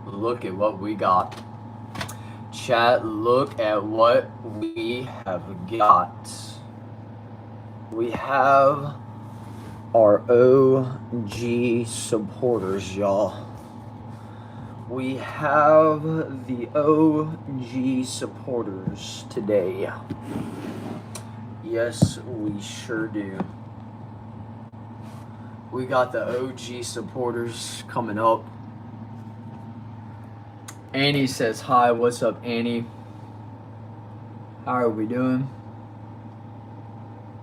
Look at what we got. Chat, look at what we have got. We have our OG supporters, y'all. We have the OG supporters today. Yes, we sure do. We got the OG supporters coming up. Annie says hi. What's up, Annie? How are we doing?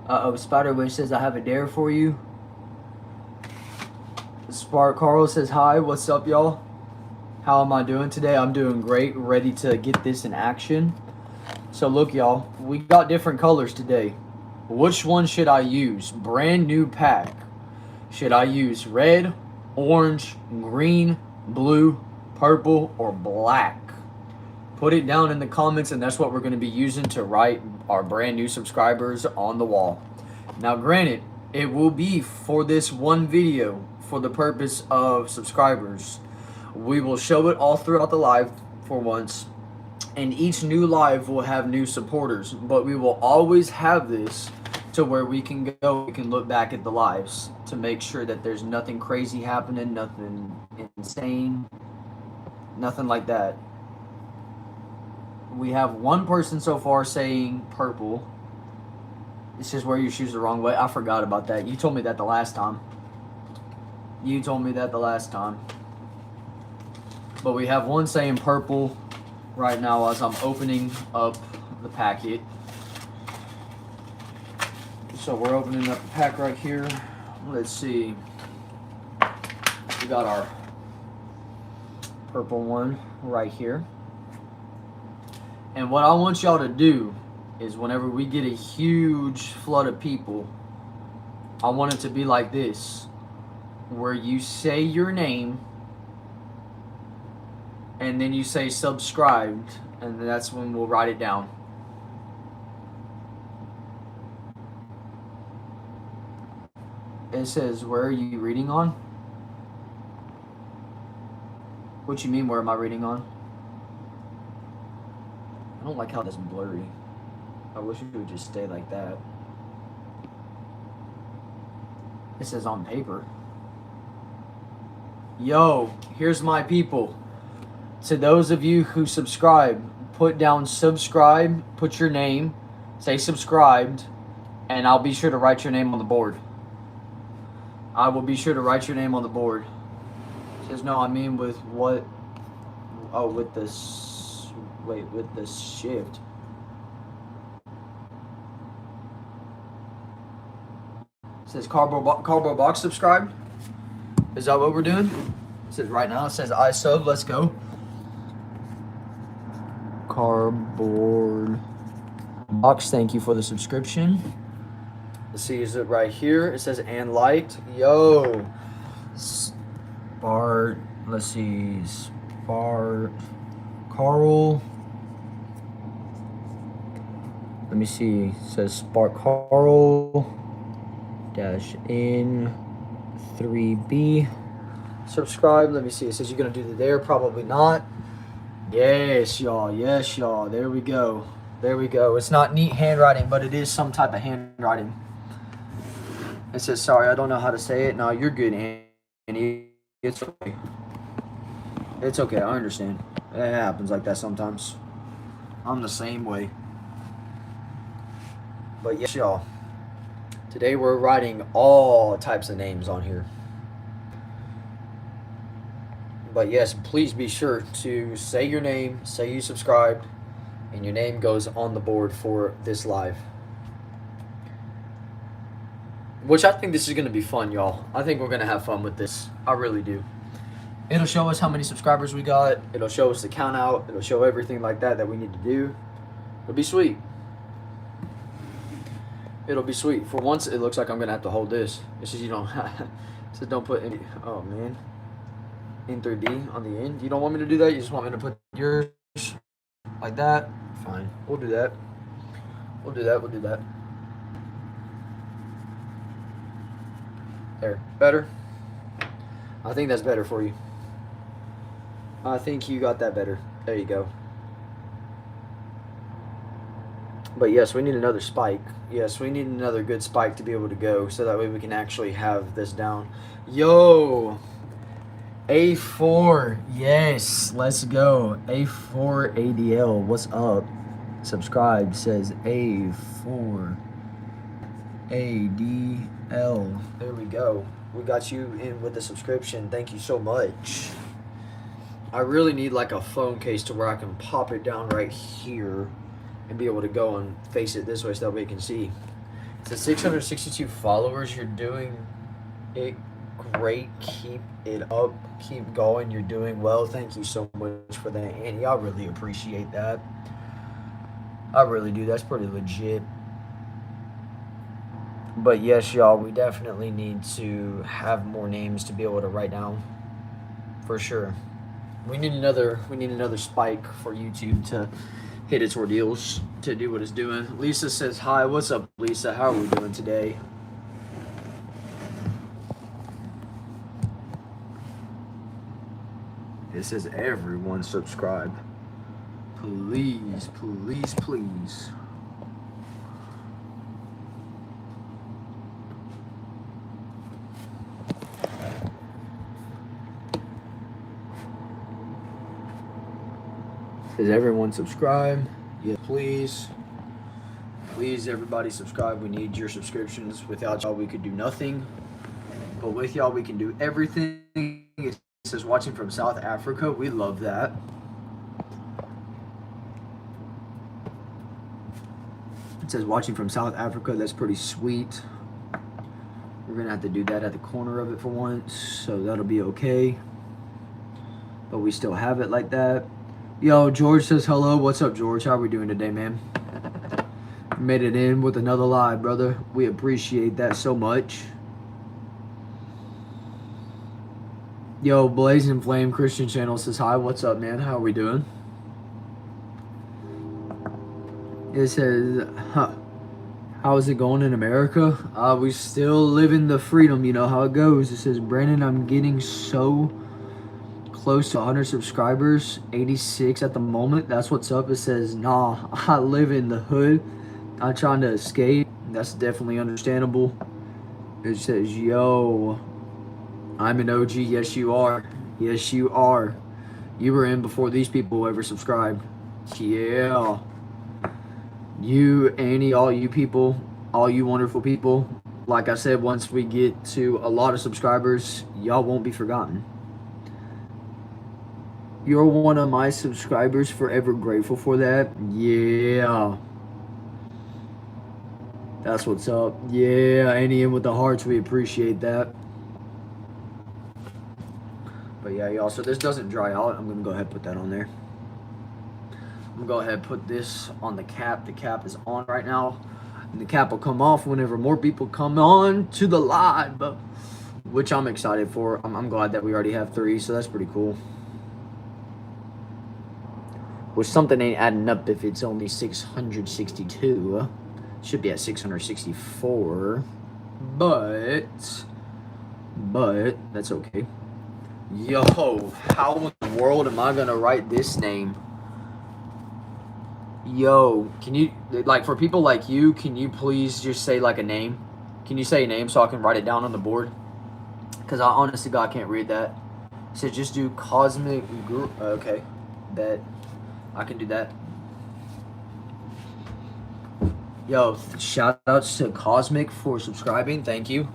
Spiderwish says I have a dare for you. Spark Carl says hi. What's up, y'all? How am I doing today? I'm doing great. Ready to get this in action. So look, y'all. We got different colors today. Which one should I use? Brand new pack. Should I use red, orange, green, blue, purple, or black? Put it down in the comments, and that's what we're going to be using to write our brand new subscribers on the wall. Now, granted, it will be for this one video for the purpose of subscribers. We will show it all throughout the live for once, and each new live will have new supporters, but we will always have this to where we can look back at the lives to make sure that there's nothing crazy happening, nothing insane, nothing like that. We have one person so far saying purple. It says wear your shoes the wrong way. I forgot about that. You told me that the last time. But we have one saying purple right now as I'm opening up the packet. So we're opening up the pack right here. Let's see. We got our purple one right here. And what I want y'all to do is whenever we get a huge flood of people, I want it to be like this, where you say your name and then you say subscribed, and that's when we'll write it down. It says, where are you reading on? What you mean, where am I reading on? I don't like how this is blurry. I wish it would just stay like that. It says on paper. Yo, here's my people. To those of you who subscribe, put down subscribe, put your name, say subscribed, and I'll be sure to write your name on the board. I will be sure to write your name on the board. It says, no, I mean with what? Oh, with this. Wait, with the shift. It says cardboard box subscribed. Is that what we're doing? It says right now. It says I sub. Let's go. Cardboard box. Thank you for the subscription. Let's see. Is it right here? It says and liked. Yo. Bart. Let's see. Bart. Carl. Let me see. It says Spark Carl dash in 3B. Subscribe. Let me see. It says you're gonna do the there. Probably not. Yes, y'all. Yes, y'all. There we go. There we go. It's not neat handwriting, but it is some type of handwriting. It says sorry. I don't know how to say it. No, you're good, Annie. It's okay. It's okay. I understand. It happens like that sometimes. I'm the same way. But yes, y'all. Today we're writing all types of names on here. But yes, please be sure to say your name, say you subscribed, and your name goes on the board for this live. Which I think this is going to be fun, y'all. I think we're going to have fun with this. I really do. It'll show us how many subscribers we got. It'll show us the count out. It'll show everything like that we need to do. It'll be sweet. It'll be sweet. For once, it looks like I'm going to have to hold this. It says you don't it says don't put any, oh man. In 3D on the end. You don't want me to do that? You just want me to put yours like that? Fine. We'll do that. We'll do that. We'll do that. There. Better? I think that's better for you. I think you got that better. There you go. But yes, we need another spike. Yes, we need another good spike to be able to go, so that way we can actually have this down. Yo, A4. Yes, let's go. A4 ADL. What's up? Subscribe says A4 ADL. There we go. We got you in with the subscription. Thank you so much. I really need like a phone case to where I can pop it down right here and be able to go and face it this way so that we can see. It says 662 followers. You're doing it great. Keep it up. Keep going. You're doing well. Thank you so much for that, Annie. I really appreciate that. I really do. That's pretty legit. But yes, y'all, we definitely need to have more names to be able to write down. For sure. We need another spike for YouTube to hit its ordeals, to do what it's doing. Lisa says hi. What's up, Lisa? How are we doing today? It says everyone subscribe. Please, please, please. Does everyone subscribe? Yeah, please. Please, everybody subscribe. We need your subscriptions. Without y'all, we could do nothing. But with y'all, we can do everything. It says watching from South Africa. We love that. It says watching from South Africa. That's pretty sweet. We're going to have to do that at the corner of it for once. So that'll be okay. But we still have it like that. Yo, George says hello. What's up, George? How are we doing today, man? Made it in with another live, brother. We appreciate that so much. Yo, Blazing Flame Christian Channel says hi. What's up, man? How are we doing? It says, how is it going in America? We still living the freedom. You know how it goes. It says, Brandon, I'm getting so close to 100 subscribers, 86 at the moment. That's what's up. It says, nah, I live in the hood. I'm trying to escape. That's definitely understandable. It says, yo, I'm an OG. Yes, you are. Yes, you are. You were in before these people ever subscribed. Yeah. You, Annie, all you people, all you wonderful people. Like I said, once we get to a lot of subscribers, y'all won't be forgotten. You're one of my subscribers, forever grateful for that. Yeah. That's what's up. Yeah, Annie in with the hearts, we appreciate that. But yeah, y'all, so this doesn't dry out. I'm going to go ahead and put that on there. I'm going to go ahead and put this on the cap. The cap is on right now. And the cap will come off whenever more people come on to the live, which I'm excited for. I'm glad that we already have 3, so that's pretty cool. Well, something ain't adding up if it's only 662. Should be at 664. But that's okay. Yo, how in the world am I gonna write this name? Yo, can you, like, for people like you, can you please just say like a name? Can you say a name so I can write it down on the board? Because I honestly, God, can't read that. So just do Cosmic Guru. Okay, bet. I can do that. Yo, shout outs to Cosmic for subscribing. Thank you.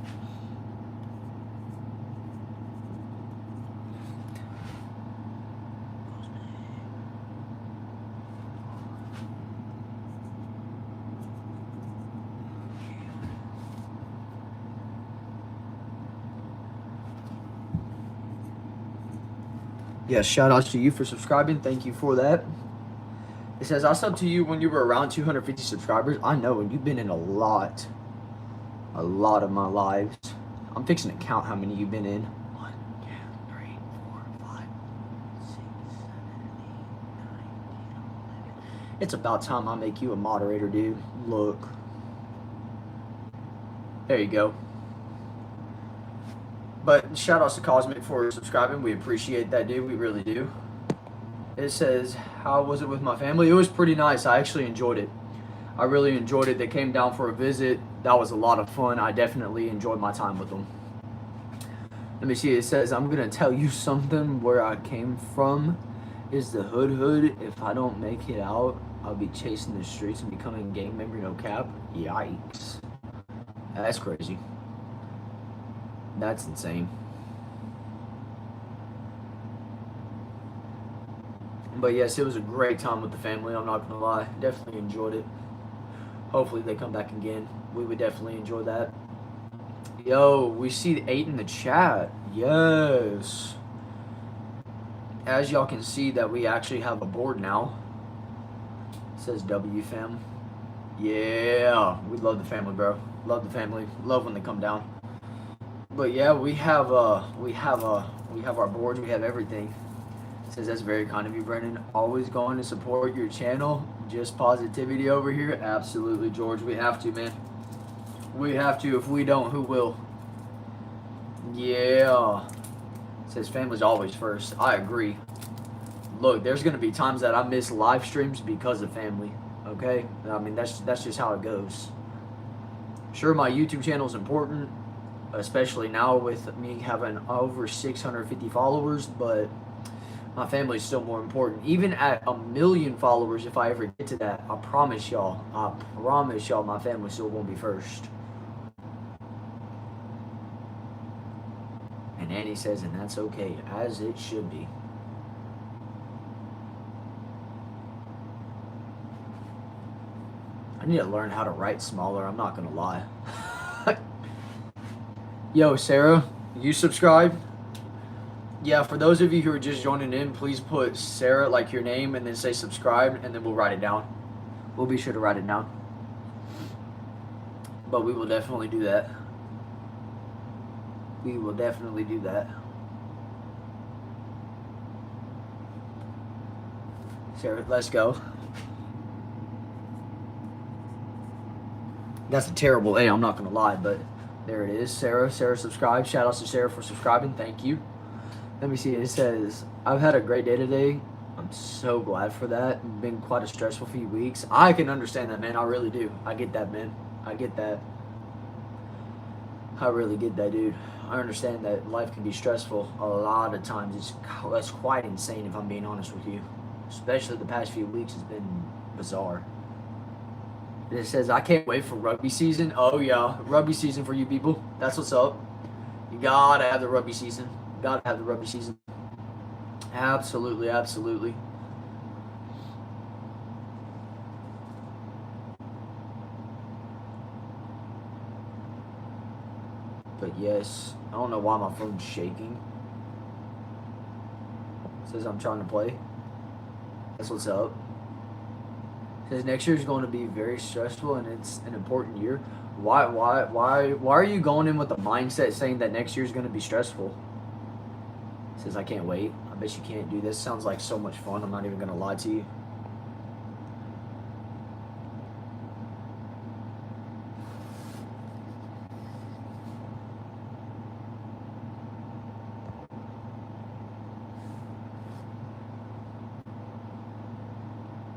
Yes, shout outs to you for subscribing. Thank you for that. It says, I subbed to you when you were around 250 subscribers. I know, and you've been in a lot of my lives. I'm fixing to count how many you've been in. 1, 2, 3, 4, 5, 6, 7, 8, 9, 10, 11. It's about time I make you a moderator, dude. Look. There you go. But shout outs to Cosmic for subscribing. We appreciate that, dude. We really do. It says, how was it with my family? It was pretty nice. I actually enjoyed it. I really enjoyed it. They came down for a visit. That was a lot of fun. I definitely enjoyed my time with them. Let me see. It says, I'm going to tell you something. Where I came from is the hood. If I don't make it out, I'll be chasing the streets and becoming a gang member, no cap. Yikes. That's crazy. That's insane. But yes, it was a great time with the family. I'm not going to lie. Definitely enjoyed it. Hopefully they come back again. We would definitely enjoy that. Yo, we see 8 in the chat. Yes. As y'all can see that we actually have a board now. It says W fam. Yeah, we love the family, bro. Love the family. Love when they come down. But yeah, we have our board. We have everything. It says that's very kind of you, Brendan. Always going to support your channel. Just positivity over here. Absolutely, George. We have to, man. We have to. If we don't, who will? Yeah. It says family's always first. I agree. Look, there's going to be times that I miss live streams because of family. Okay? I mean, that's just how it goes. Sure, my YouTube channel is important, especially now with me having over 650 followers, but my family is still more important. Even at 1 million followers, if I ever get to that, I promise y'all, my family still won't be first. And Annie says, and that's okay, as it should be. I need to learn how to write smaller, I'm not going to lie. Yo, Sarah, you subscribe? Yeah, for those of you who are just joining in, please put Sarah, like your name, and then say subscribe, and then we'll write it down. We'll be sure to write it down. But we will definitely do that. We will definitely do that. Sarah, let's go. That's a terrible A, I'm not going to lie, but there it is. Sarah subscribed. Shout out to Sarah for subscribing. Thank you. Let me see. It says, I've had a great day today. I'm so glad for that. It's been quite a stressful few weeks. I can understand that, man. I really do. I get that, man. I get that. I really get that, dude. I understand that life can be stressful a lot of times. That's quite insane, if I'm being honest with you. Especially the past few weeks has been bizarre. It says, I can't wait for rugby season. Oh, yeah. Rugby season for you people. That's what's up. You gotta have the rugby season. Gotta have the rugby season. Absolutely, absolutely. But yes, I don't know why my phone's shaking. It says I'm trying to play. That's what's up. It says next year is going to be very stressful and it's an important year. Why are you going in with the mindset saying that next year is going to be stressful? It says I can't wait. I bet you can't do this. Sounds like so much fun. I'm not even going to lie to you.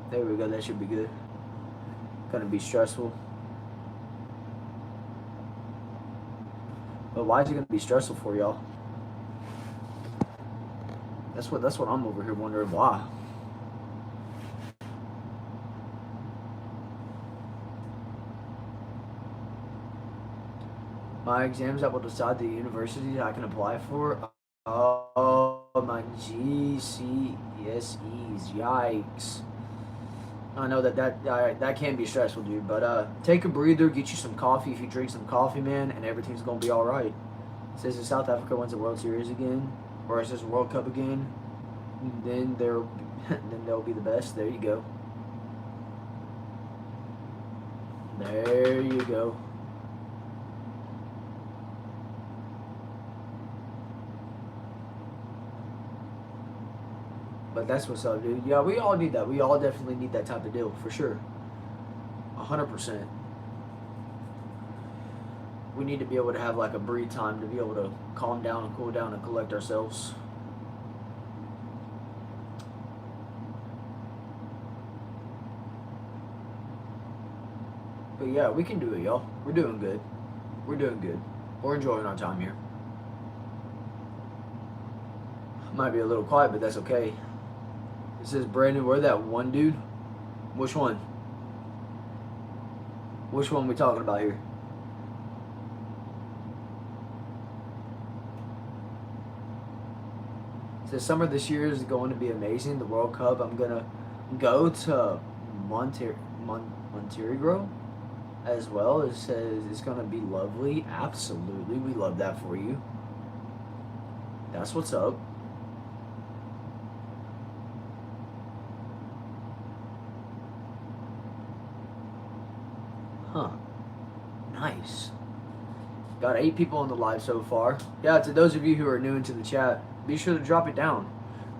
There we go. That should be good. Gonna be stressful. But why is it gonna be stressful for y'all? That's what I'm over here wondering why. My exams that will decide the university I can apply for. Oh, my GCSEs. Yikes. I know that can be stressful, dude. But take a breather, get you some coffee if you drink some coffee, man, and everything's gonna be all right. It says if South Africa wins the World Series again, or it says World Cup again, then they'll be the best. There you go. There you go. But that's what's up, dude. Yeah, we all need that. We all definitely need that type of deal, for sure. 100%. We need to be able to have like a breathe time to be able to calm down and cool down and collect ourselves. But yeah, we can do it, y'all. We're doing good. We're doing good. We're enjoying our time here. Might be a little quiet, but that's okay. It says, Brandon, we're that one dude. Which one? Which one we talking about here? It says, summer this year is going to be amazing. The World Cup. I'm going to go to Montenegro as well. It says it's going to be lovely. Absolutely. We love that for you. That's what's up. Huh. Nice. Got 8 people on the live so far. Yeah, to those of you who are new into the chat, be sure to drop it down.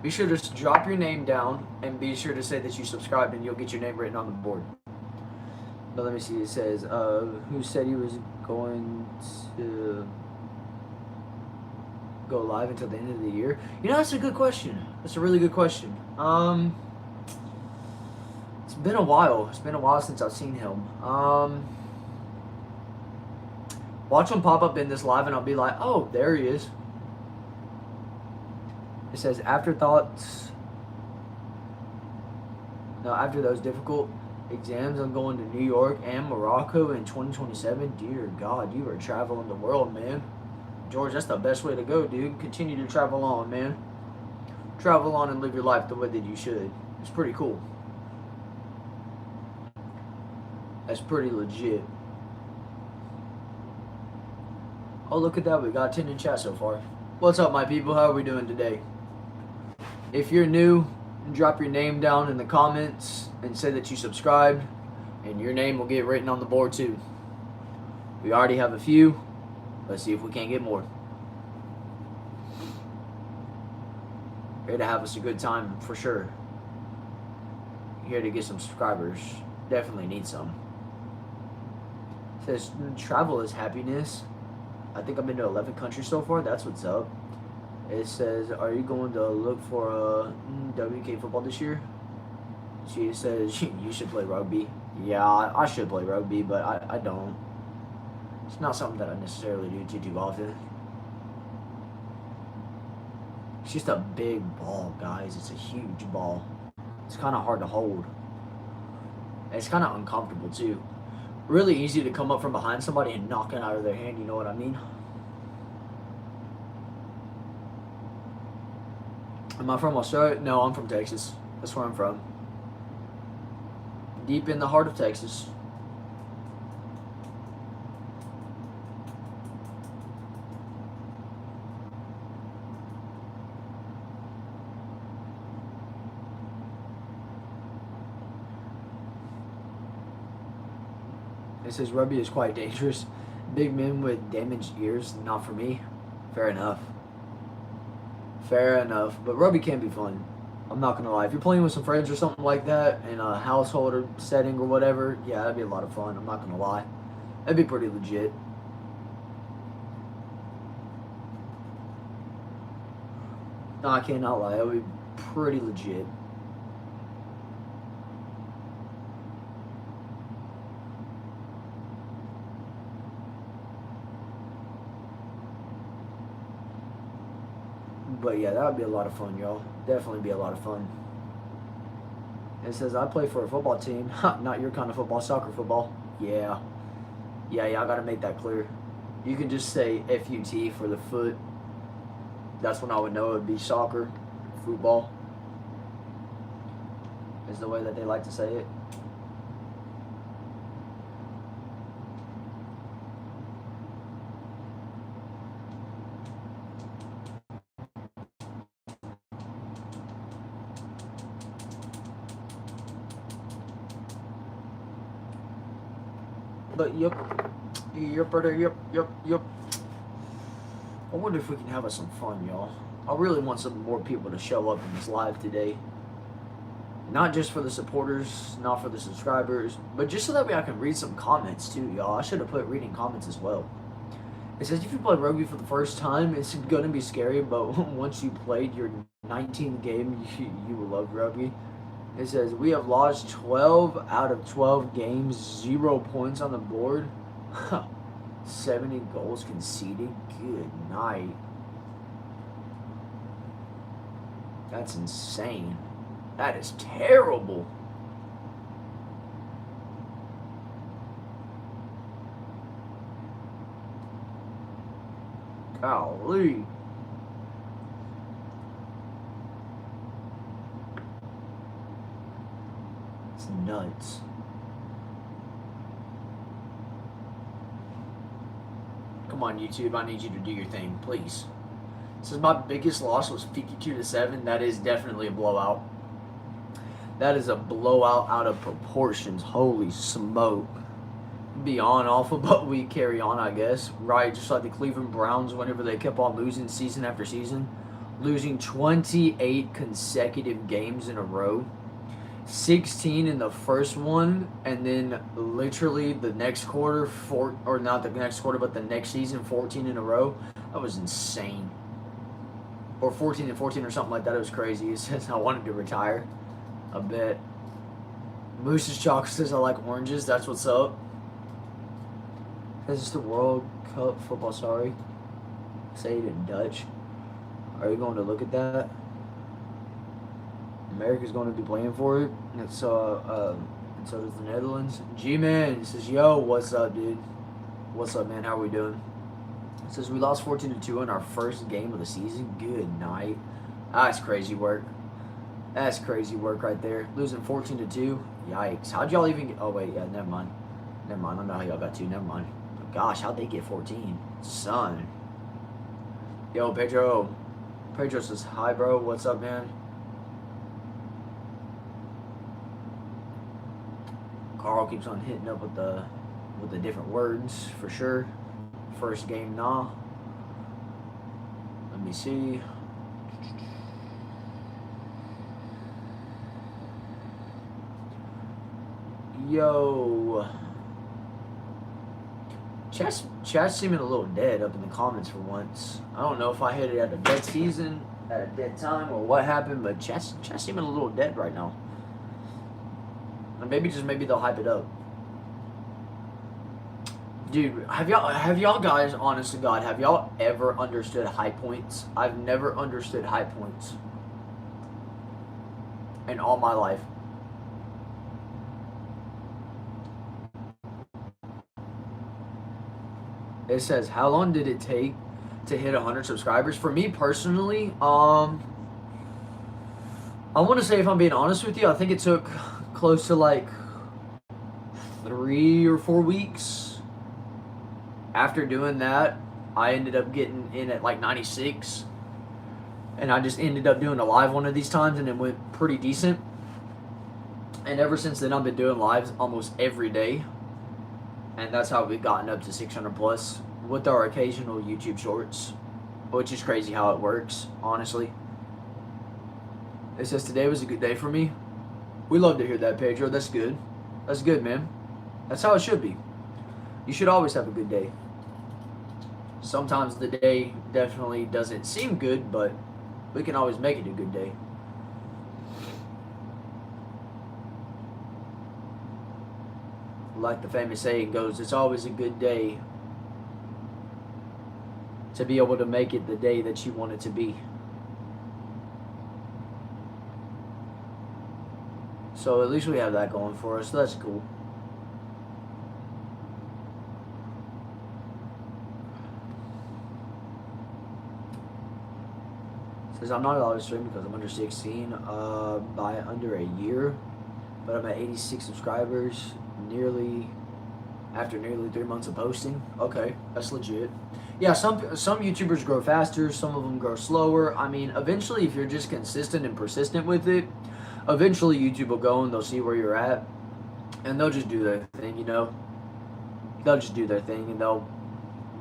Be sure to drop your name down and be sure to say that you subscribed and you'll get your name written on the board. But let me see, it says, who said he was going to go live until the end of the year? You know, that's a good question. That's a really good question. It's been a while. It's been a while since I've seen him. Watch him pop up in this live and I'll be like, oh, there he is. It says, afterthoughts. No, after those difficult exams, I'm going to New York and Morocco in 2027. Dear God, you are traveling the world, man. George, that's the best way to go, dude. Continue to travel on, man. Travel on and live your life the way that you should. It's pretty cool. That's pretty legit. Oh, look at that. We got 10 in chat so far. What's up, my people? How are we doing today? If you're new, drop your name down in the comments and say that you subscribed, and your name will get written on the board too. We already have a few. Let's see if we can't get more. Here to have us a good time for sure. Here to get some subscribers. Definitely need some. It says travel is happiness. I think I've been to 11 countries so far. That's what's up. It says, are you going to look for a WK football this year? She says, you should play rugby. Yeah, I should play rugby, but I don't. It's not something that I necessarily do too often. It's just a big ball, guys. It's a huge ball. It's kind of hard to hold. It's kind of uncomfortable, too. Really easy to come up from behind somebody and knock it out of their hand, you know what I mean? Am I from Australia? No, I'm from Texas. That's where I'm from. Deep in the heart of Texas. It says rugby is quite dangerous. Big men with damaged ears, not for me. Fair enough. Fair enough. But rugby can be fun. I'm not gonna lie. If you're playing with some friends or something like that in a household or setting or whatever, yeah, that'd be a lot of fun. I'm not gonna lie. That'd be pretty legit. No, I cannot lie. That would be pretty legit. But yeah, that would be a lot of fun, y'all. Definitely be a lot of fun. It says, I play for a football team. Not your kind of football, soccer football. Yeah. Yeah, I gotta make that clear. You can just say FUT for the foot. That's when I would know it would be soccer, football. Is the way that they like to say it. But yep. I wonder if we can have us some fun, y'all. I really want some more people to show up in this live today. Not just for the supporters, not for the subscribers, but just so that way I can read some comments too, y'all. I should have put reading comments as well. It says if you play rugby for the first time, it's going to be scary, but once you played your 19th game, you will love rugby. It says, we have lost 12 out of 12 games, 0 points on the board. 70 goals conceded. Good night. That's insane. That is terrible. Golly. It's nuts. Come on, YouTube. I need you to do your thing, please. Since my biggest loss was 52-7, that is definitely a blowout. That is a blowout out of proportions. Holy smoke. Beyond awful, but we carry on, I guess. Right, just like the Cleveland Browns whenever they kept on losing season after season. Losing 28 consecutive games in a row. 16 in the first one, and then literally the next quarter, or not the next quarter, but the next season, 14 in a row. That was insane. Or 14 and 14 or something like that. It was crazy. It says I wanted to retire. I bet. Moose's Chocolate says I like oranges. That's what's up. This is the World Cup football. Sorry. Say it in Dutch. Are you going to look at that? America's going to be playing for it. And so does the Netherlands. G-Man says, yo, what's up, dude? What's up, man? How are we doing? It says, we lost 14-2 in our first game of the season. Good night. That's crazy work. That's crazy work right there. Losing 14-2. Yikes. How'd y'all even get... Oh, wait. Yeah, never mind. Never mind. I don't know how y'all got 2. Never mind. But gosh, how'd they get 14? Son. Yo, Pedro. Pedro says, hi, bro. What's up, man? Carl keeps on hitting up with the different words for sure. First game, nah. Let me see. Yo. Chat's seeming a little dead up in the comments for once. I don't know if I hit it at a dead season, at a dead time, or what happened, but chat's seeming a little dead right now. And maybe they'll hype it up. Dude, have y'all guys, honest to God, have y'all ever understood high points? I've never understood high points in all my life. It says, how long did it take to hit 100 subscribers? For me personally, I want to say, if I'm being honest with you, I think it took close to like 3 or 4 weeks. After doing that, I ended up getting in at like 96. And I just ended up doing a live one of these times, and it went pretty decent. And ever since then, I've been doing lives almost every day. And that's how we've gotten up to 600 plus with our occasional YouTube shorts, which is crazy how it works, honestly. It says, today was a good day for me. We love to hear that, Pedro. That's good. That's good, man. That's how it should be. You should always have a good day. Sometimes the day definitely doesn't seem good, but we can always make it a good day. Like the famous saying goes, it's always a good day to be able to make it the day that you want it to be. So at least we have that going for us. So that's cool. Says, I'm not allowed to stream because I'm under 16 by under a year, but I'm at 86 subscribers after nearly 3 months of posting. Okay, that's legit. Yeah, some YouTubers grow faster, some of them grow slower. I mean, eventually, if you're just consistent and persistent with it, eventually YouTube will go and they'll see where you're at, and they'll just do their thing, you know? They'll just do their thing, and they'll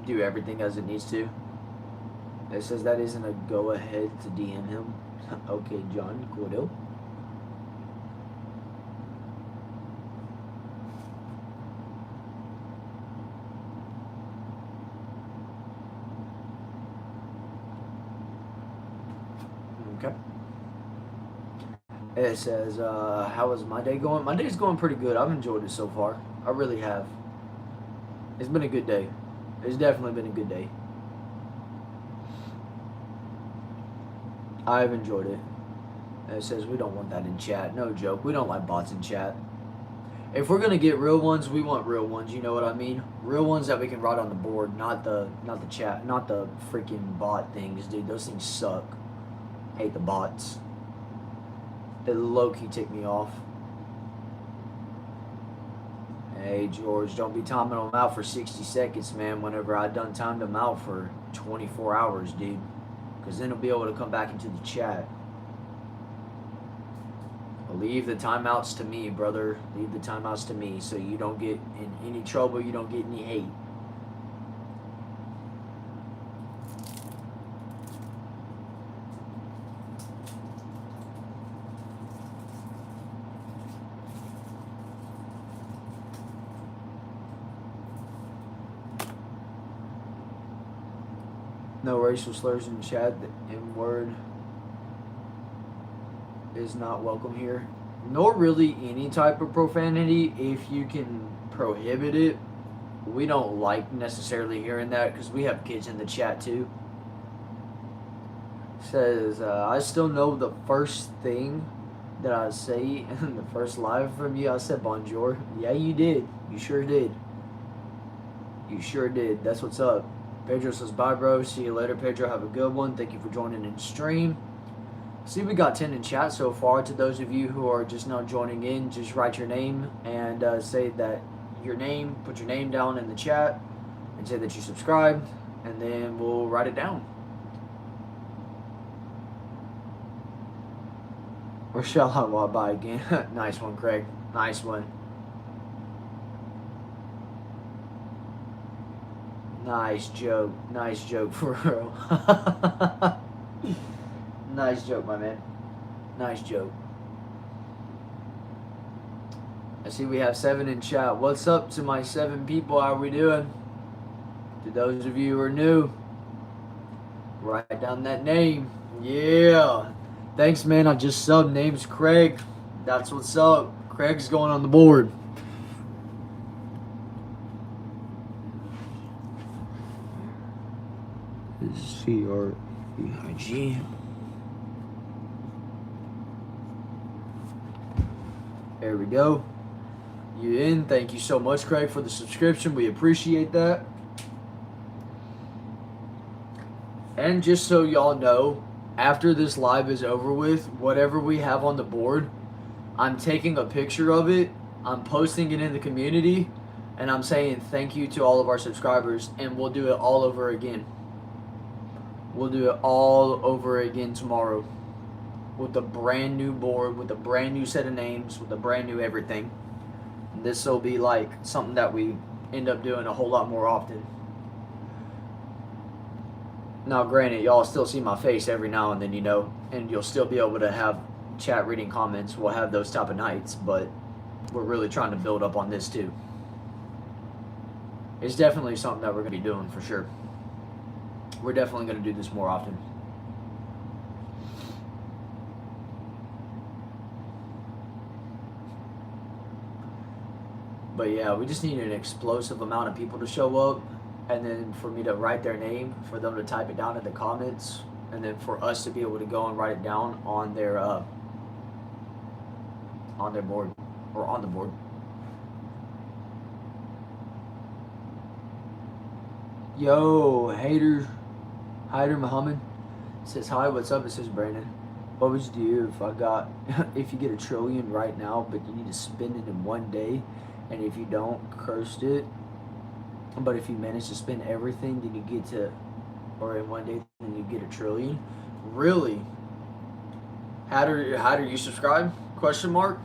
do everything as it needs to. It says that isn't a go-ahead to DM him. Okay, John Gordo. Okay. It says, how is my day going? My day's going pretty good. I've enjoyed it so far. I really have. It's been a good day. It's definitely been a good day. I've enjoyed it. And it says we don't want that in chat. No joke. We don't like bots in chat. If we're gonna get real ones, we want real ones. You know what I mean? Real ones that we can write on the board, not the chat, not the freaking bot things, dude. Those things suck. Hate the bots. They low-key tick me off. Hey, George, don't be timing them out for 60 seconds, man, whenever I done timed them out for 24 hours, dude. Because then he'll be able to come back into the chat. Leave the timeouts to me, brother. Leave the timeouts to me so you don't get in any trouble, you don't get any hate. No racial slurs in the chat. The N-word is not welcome here. Nor really any type of profanity if you can prohibit it. We don't like necessarily hearing that because we have kids in the chat too. Says, I still know the first thing that I say in the first live from you. I said bonjour. Yeah, you did. You sure did. You sure did. That's what's up. Pedro says, bye, bro. See you later, Pedro. Have a good one. Thank you for joining in the stream. See, we got 10 in chat so far. To those of you who are just now joining in, just write your name and say that your name, put your name down in the chat and say that you subscribed, and then we'll write it down. Or shall I walk by again? Nice one, Craig. Nice one. Nice joke. Nice joke for real. Nice joke, my man. Nice joke. I see we have 7 in chat. What's up to my 7 people? How are we doing? To those of you who are new, write down that name. Yeah. Thanks, man. I just subbed. Name's Craig. That's what's up. Craig's going on the board. C-R-E-I-G. There we go. You in. Thank you so much, Craig, for the subscription. We appreciate that. And just so y'all know, after this live is over with, whatever we have on the board, I'm taking a picture of it, I'm posting it in the community, and I'm saying thank you to all of our subscribers, and we'll do it all over again. We'll do it all over again tomorrow with a brand new board, with a brand new set of names, with a brand new everything. This will be like something that we end up doing a whole lot more often. Now, granted, y'all still see my face every now and then, you know, and you'll still be able to have chat reading comments. We'll have those type of nights, but we're really trying to build up on this too. It's definitely something that we're going to be doing for sure. We're definitely going to do this more often. But yeah, we just need an explosive amount of people to show up, and then for me to write their name, for them to type it down in the comments, and then for us to be able to go and write it down on their board, or on the board. Yo, Hyder Muhammad says, hi, what's up? It says, Brandon, what would you do if you get $1 trillion right now, but you need to spend it in one day, and if you don't, cursed it, but if you manage to spend everything, then you get to, or in one day, then you get $1 trillion? Really? How do you subscribe? Question mark.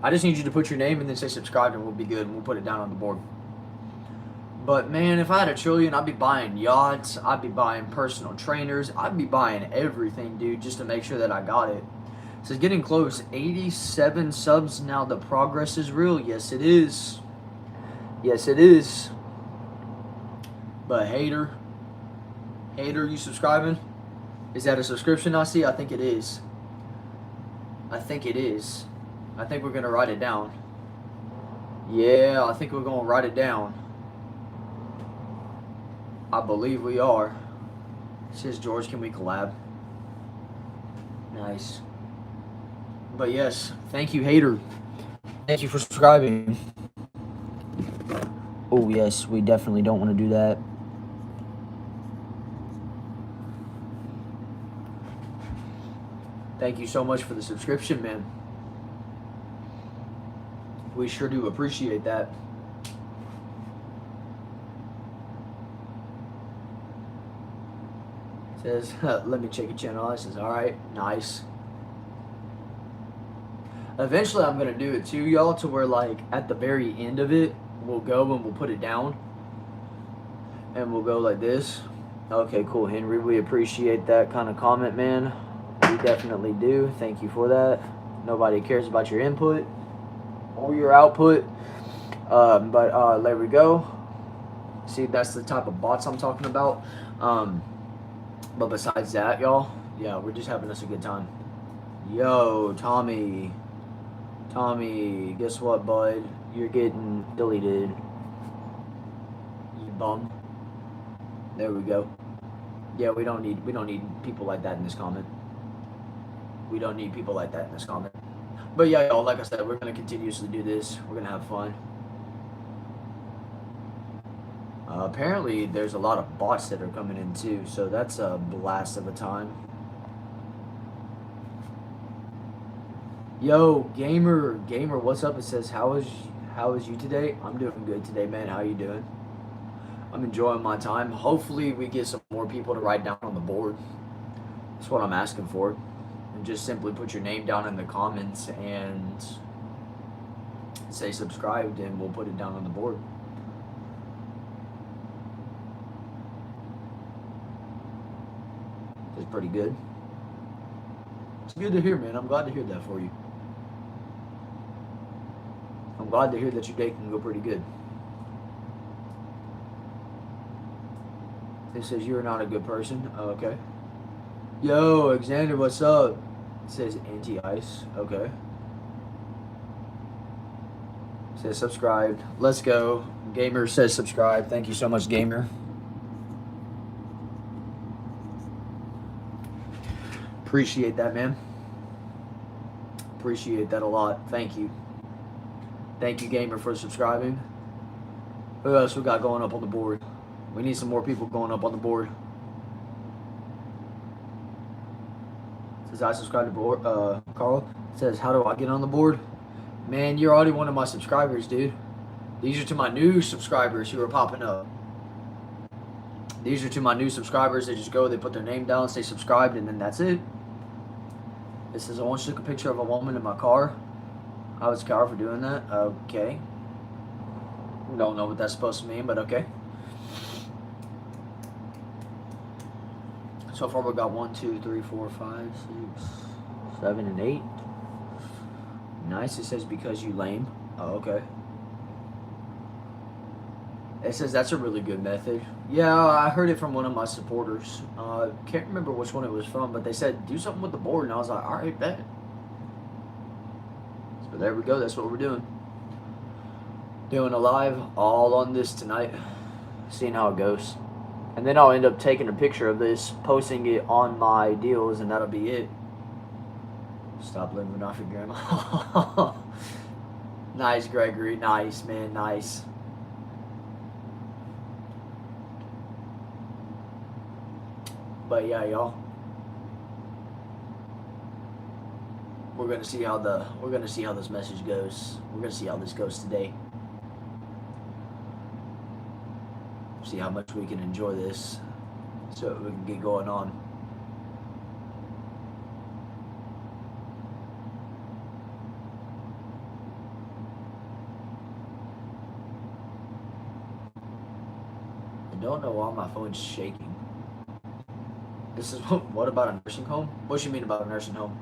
I just need you to put your name and then say subscribe, and we'll be good, and we'll put it down on the board. But man, if I had $1 trillion, I'd be buying yachts, I'd be buying personal trainers, I'd be buying everything, dude, just to make sure that I got it. It says, getting close, 87 subs now, the progress is real. Yes, it is. Yes, it is. But hater, you subscribing? Is that a subscription I see? I think it is. I think it is. I think we're gonna write it down. Yeah, I think we're gonna write it down. I believe we are. It says, George, can we collab? Nice. But yes, thank you, hater. Thank you for subscribing. Oh yes, we definitely don't want to do that. Thank you so much for the subscription, man. We sure do appreciate that. Says, let me check your channel. I says, all right, nice. Eventually, I'm gonna do it too, y'all, to where like at the very end of it, we'll go and we'll put it down, and we'll go like this. Okay, cool, Henry. We appreciate that kind of comment, man. We definitely do. Thank you for that. Nobody cares about your input or your output. But there we go. See, that's the type of bots I'm talking about. But besides that, y'all, yeah, we're just having us a good time. Yo, Tommy. Tommy, guess what, bud? You're getting deleted. You bum. There we go. Yeah, we don't need people like that in this comment. We don't need people like that in this comment. But yeah, y'all, like I said, we're gonna continuously do this. We're gonna have fun. Apparently, there's a lot of bots that are coming in too, so that's a blast of a time. Yo, gamer, what's up? It says, how is you today? I'm doing good today, man. How you doing? I'm enjoying my time. Hopefully, we get some more people to write down on the board. That's what I'm asking for. And just simply put your name down in the comments and say subscribed, and we'll put it down on the board. It's pretty good. It's good to hear, man. I'm glad to hear that for you. I'm glad to hear that your day can go pretty good. It says you're not a good person. Oh, okay. Yo, Alexander, what's up? It says anti-ice. Okay. It says subscribed. Let's go. Gamer says subscribe. Thank you so much, Gamer. Appreciate that, man. Appreciate that a lot. Thank you. Thank you, Gamer, for subscribing. Who else we got going up on the board? We need some more people going up on the board. Says I subscribe to board. Carl says, how do I get on the board? Man, you're already one of my subscribers, dude. These are to my new subscribers who are popping up. These are to my new subscribers. They just go, they put their name down, say subscribed, and then that's it. It says, I once took a picture of a woman in my car. I was car for doing that. Okay. Don't know what that's supposed to mean, but okay. So far, we've got 1, 2, 3, 4, 5, 6, 7, and 8. Nice. It says, because you lame. Oh, okay. It says that's a really good method. Yeah, I heard it from one of my supporters. Can't remember which one it was from, but they said, do something with the board. And I was like, all right, bet. So there we go. That's what we're doing. Doing a live all on this tonight. Seeing how it goes. And then I'll end up taking a picture of this, posting it on my deals, and that'll be it. Stop living off your grandma. Nice, Gregory. Nice, man. Nice. But yeah, y'all. We're gonna see how this message goes. We're gonna see how this goes today. See how much we can enjoy this, so we can get going on. I don't know why my phone's shaking. This is what about a nursing home? What do you mean about a nursing home?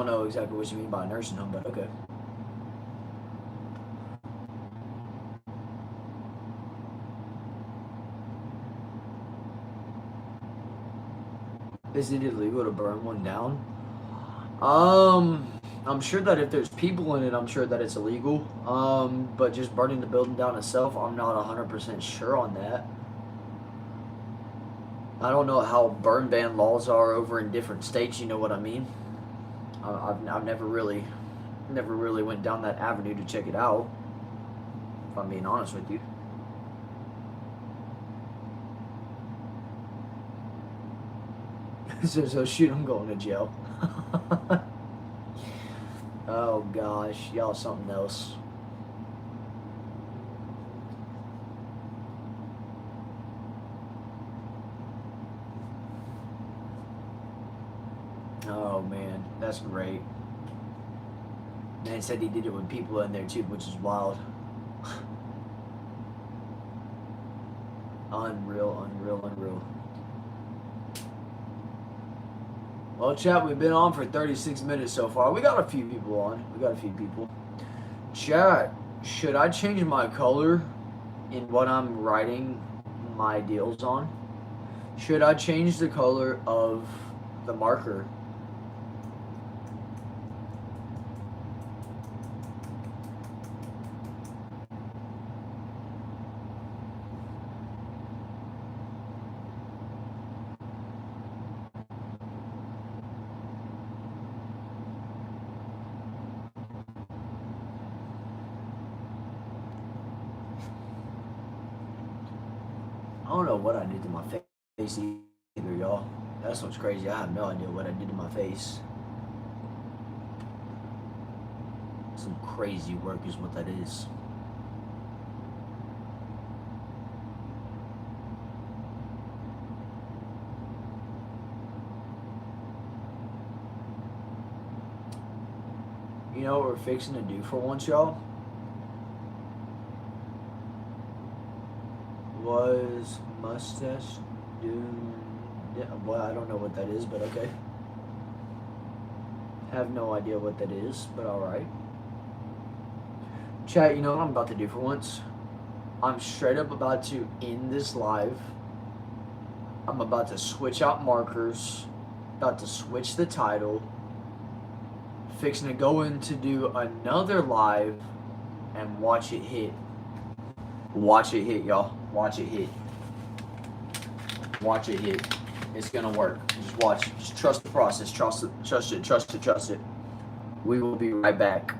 don't know exactly what you mean by a nursing home, but okay. Is it illegal to burn one down? I'm sure that if there's people in it, I'm sure that it's illegal. But just burning the building down itself, I'm not 100% sure on that. I don't know how burn ban laws are over in different states. You know what I mean? I've never really went down that avenue to check it out. If I'm being honest with you. So shoot, I'm going to jail. Oh gosh, y'all something else. Oh man, that's great. Man said he did it with people in there too, which is wild. Unreal, unreal, unreal. Well, chat, we've been on for 36 minutes so far. We got a few people on. Chat, should I change my color in what I'm writing my deals on? Should I change the color of the marker? I don't know what I did to my face either, y'all. That's what's crazy. I have no idea what I did to my face. Some crazy work is what that is. You know what we're fixing to do for once, y'all? Was mustache doom? Yeah, well, I don't know what that is, but okay. Have no idea what that is, but alright. Chat, you know what I'm about to do for once? I'm straight up about to end this live. I'm about to switch out markers. About to switch the title. Fixing to go in to do another live and watch it hit. Watch it hit, y'all. Watch it hit. Watch it hit. It's gonna work. Just watch. Just trust the process. Trust it. We will be right back.